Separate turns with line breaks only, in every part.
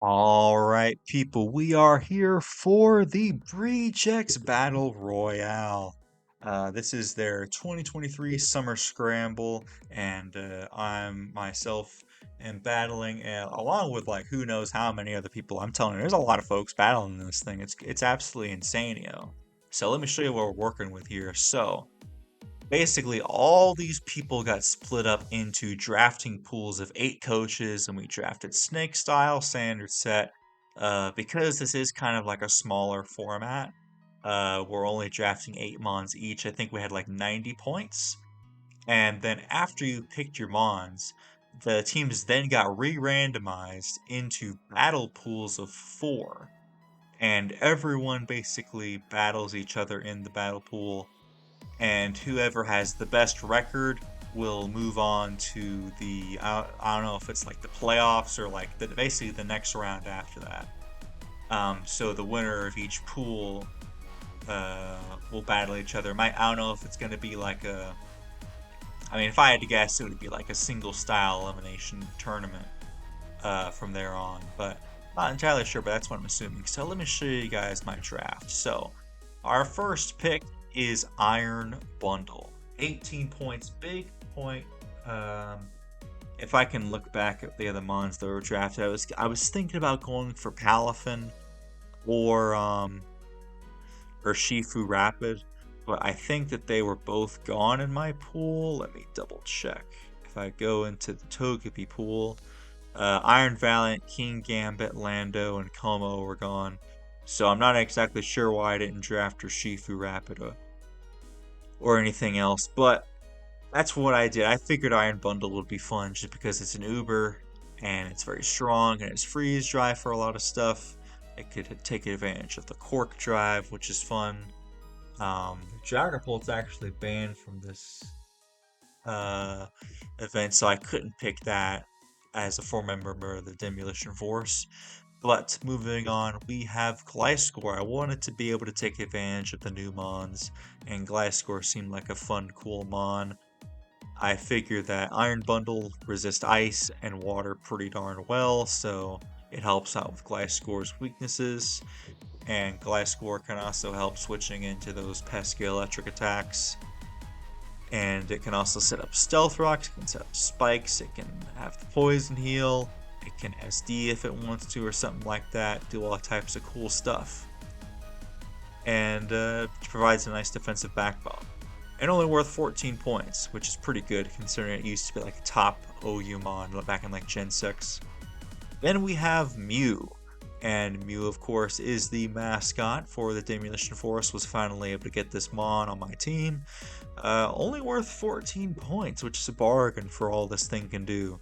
All right, people, we are here for the BreachX Battle Royale. This is their 2023 Summer Scramble, and I'm myself am battling along with like who knows how many other people. I'm telling you, there's a lot of folks battling this thing. It's absolutely insane, yo. So let me show you what we're working with here. So basically all these people got split up into drafting pools of 8 coaches, and we drafted snake style standard set. Because this is kind of like a smaller format, we're only drafting 8 mons each. I think we had like 90 points, and then after you picked your mons, the teams then got re-randomized into battle pools of 4, and everyone basically battles each other in the battle pool, and whoever has the best record will move on to I don't know if it's like the playoffs or like basically the next round after that. So the winner of each pool uh, will battle each other. I don't know if it's going to be like I mean, if I had to guess, it would be like a single style elimination tournament from there on, but not entirely sure, but that's what I'm assuming. So let me show you guys my draft. So our first pick is Iron Bundle. 18 points, big point. Um, if I can look back at the other mons that were drafted, I was thinking about going for Palafin or Shifu Rapid, but I think that they were both gone in my pool. Let me double check. If I go into the Togepi pool, Iron Valiant, King Gambit, Lando, and Como were gone. So I'm not exactly sure why I didn't draft Urshifu Rapid or anything else, but that's what I did. I figured Iron Bundle would be fun just because it's an Uber and it's very strong and it's freeze dry for a lot of stuff. It could take advantage of the Cork Drive, which is fun. Dragapult's actually banned from this uh, event, so I couldn't pick that as a former member of the Demewlition Force. But moving on, we have Gliscor. I wanted to be able to take advantage of the new mons, and Gliscor seemed like a fun, cool mon. I figured that Iron Bundle resists ice and water pretty darn well, so it helps out with Gliscor's weaknesses, and Gliscor can also help switching into those pesky electric attacks. And it can also set up stealth rocks, it can set up spikes, it can have the poison heal, it can SD if it wants to or something like that, do all types of cool stuff. And provides a nice defensive backbone. And only worth 14 points, which is pretty good considering it used to be like a top OU mon back in like Gen 6. Then we have Mew. And Mew, of course, is the mascot for the Demolition Force. Was finally able to get this mon on my team. Only worth 14 points, which is a bargain for all this thing can do.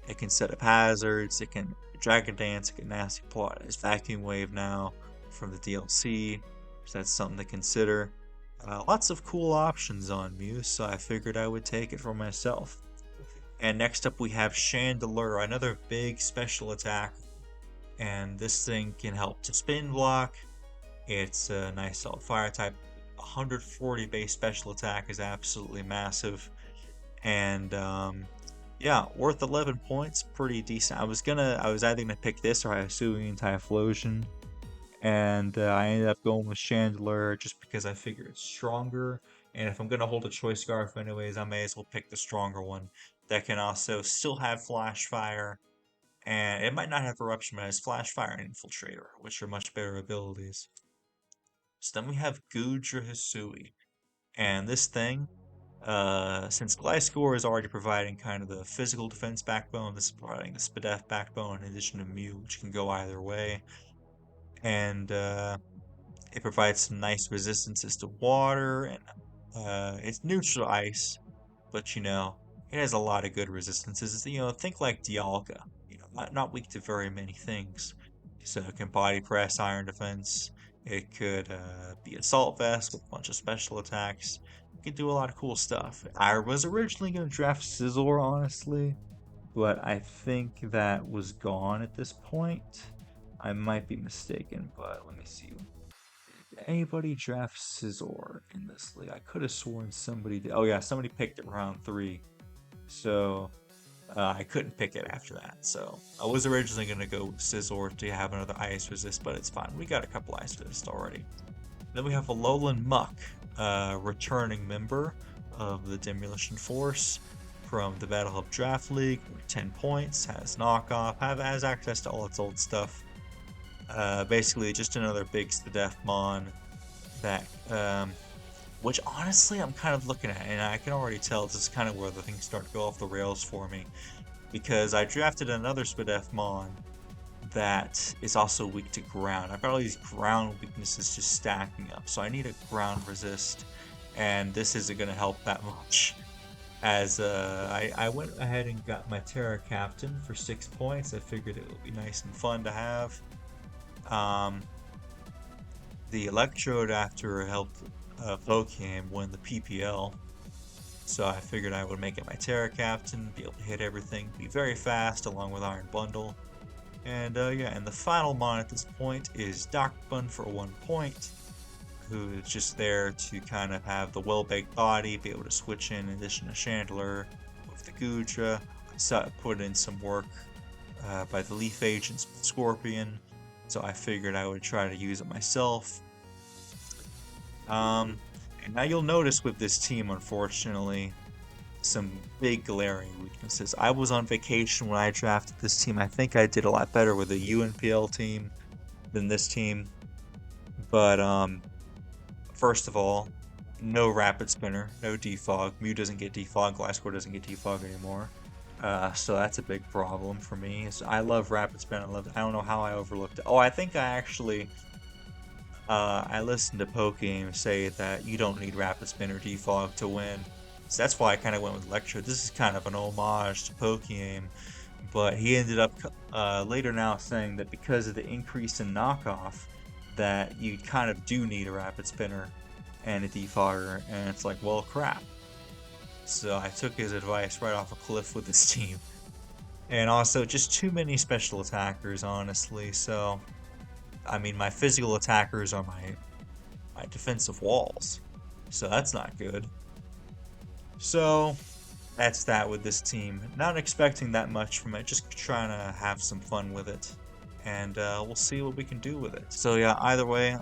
It can set up hazards, it can Dragon Dance, it can Nasty Plot. It's Vacuum Wave now from the DLC, so that's something to consider. Lots of cool options on Mew, so I figured I would take it for myself. And next up we have Chandelier, another big special attack, and this thing can help to spin block. It's a nice solid fire type. 140 base special attack is absolutely massive, and yeah, worth 11 points, pretty decent. I was either gonna pick this or Hisuian Typhlosion, and I ended up going with Chandelier just because I figure it's stronger. And if I'm gonna hold a choice scarf anyways, I may as well pick the stronger one that can also still have Flash Fire, and it might not have Eruption, but it has Flash Fire and Infiltrator, which are much better abilities. So then we have Gudra Hisui, and this thing, since Gliscor is already providing kind of the physical defense backbone, this is providing the Spadef backbone in addition to Mew, which can go either way. And it provides some nice resistances to water, and it's neutral ice, but it has a lot of good resistances. Think like Dialga, not weak to very many things. So it can body press, iron defense. It could be assault vest with a bunch of special attacks. It could do a lot of cool stuff. I was originally going to draft Scizor, honestly, but I think that was gone at this point. I might be mistaken, but let me see. Did anybody draft Scizor in this league? I could have sworn somebody did. Oh yeah, somebody picked it round 3. So I couldn't pick it after that. So I was originally going to go Scizor to have another Ice Resist, but it's fine. We got a couple Ice Resist already. Then we have a Alolan Muck, returning member of the Demolition Force from the Battle Hub Draft League. 10 points, has knockoff, has access to all its old stuff. Basically, just another big Spadefmon that, which honestly I'm kind of looking at, and I can already tell this is kind of where the things start to go off the rails for me, because I drafted another Spadefmon that is also weak to ground. I've got all these ground weaknesses just stacking up, so I need a ground resist, and this isn't going to help that much. As I went ahead and got my Terra Captain for 6 points. I figured it would be nice and fun to have. The Electrode after helped Pokémon win the PPL, so I figured I would make it my Terra Captain, be able to hit everything, be very fast along with Iron Bundle. And yeah, and the final mon at this point is Darkbun for 1 point, who is just there to kind of have the well-baked body, be able to switch in addition to Chandler with the Goodra, put in some work by the Leaf Agents with Scorpion, so I figured I would try to use it myself. And now you'll notice with this team, unfortunately, some big glaring weaknesses. I was on vacation when I drafted this team. I think I did a lot better with a UNPL team than this team. But first of all, no Rapid Spinner, no Defog. Mew doesn't get Defog, Gliscor doesn't get Defog anymore. So that's a big problem for me. I love Rapid Spin. I don't know how I overlooked it. Oh, I think I actually I listened to Pokegame say that you don't need Rapid Spin or Defog to win. So that's why I kind of went with Electro. This is kind of an homage to Pokegame, but he ended up later now saying that because of the increase in knockoff, that you kind of do need a Rapid Spinner and a Defogger, and it's like, well, crap. So I took his advice right off a cliff with this team. And also, just too many special attackers, honestly. So, I mean, my physical attackers are my defensive walls. So that's not good. So, that's that with this team. Not expecting that much from it, just trying to have some fun with it. And we'll see what we can do with it. So yeah, either way,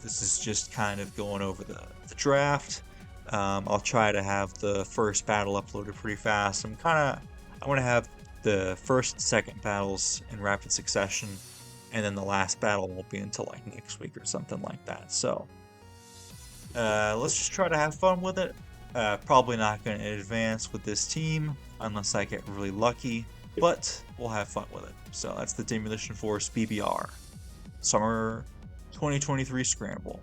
this is just kind of going over the draft. I'll try to have the first battle uploaded pretty fast. I want to have the first and second battles in rapid succession, and then the last battle won't be until like next week or something like that. So let's just try to have fun with it. Probably not going to advance with this team unless I get really lucky, but we'll have fun with it. So that's the Demolition Force BBR Summer 2023 Scramble.